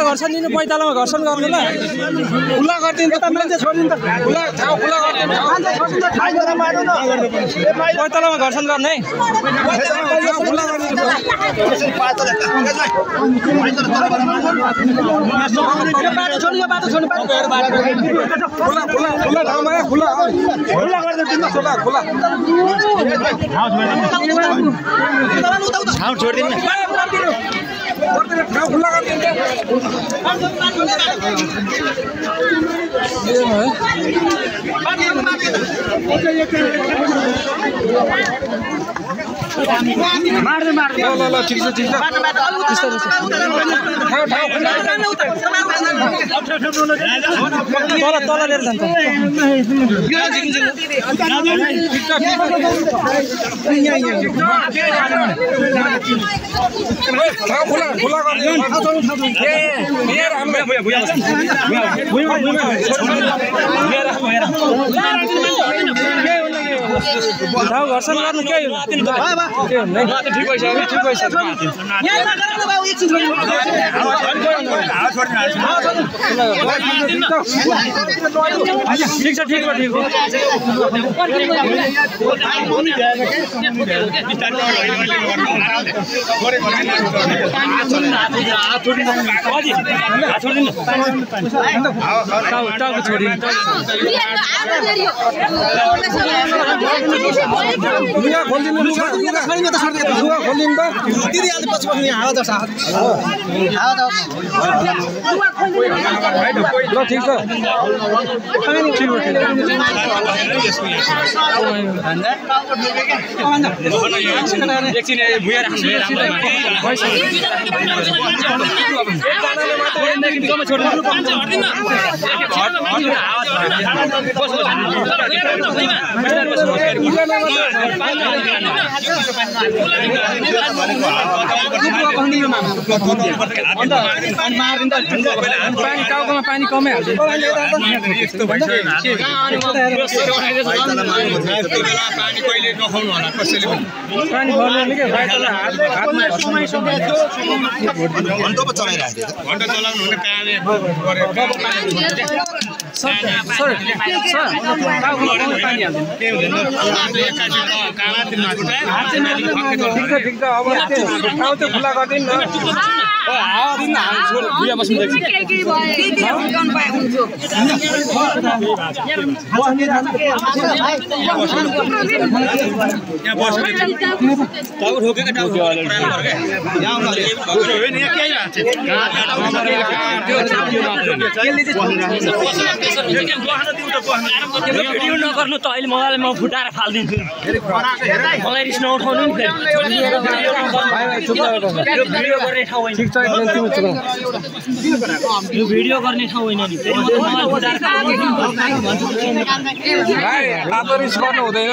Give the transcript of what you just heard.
घर्षण दिनु पैतालामा घर्षण गर्नु ल खुला गरिदिनु त मान्छे छोड्दिनु त खुला ठाउँ खुला गरिदिनु पैतालामा घर्षण गर्ने है खुला गरिदिनु बाटो छोड्यो बाटो छोड्नु खुला खुला खुला ठाउँमा खुला खुला गरिदिनु खुला खुला ठाउँ छोड्दिनु ठाउँ खुला गरिदिनु मार्दै मार्दै ल ल ठिक छ ठिक छ तल तल लिएर जान्छ खुला खुला ठाउँ घर्षण गर्नु के ठिक भइसक्यो ठिक भइसक्यो ठिक छ ठिक हो ठिक पानी कमै हाल्छ खुला गरिदिनु भिडियो नगर्नु त अहिले मलाई म फुटाएर फाल्दिन्छु मलाई रिस नउठाउनु नि भिडियो गर्ने ठाउँ होइन यो भिडियो गर्ने ठाउँ होइन नि रिस गर्नु हुँदैन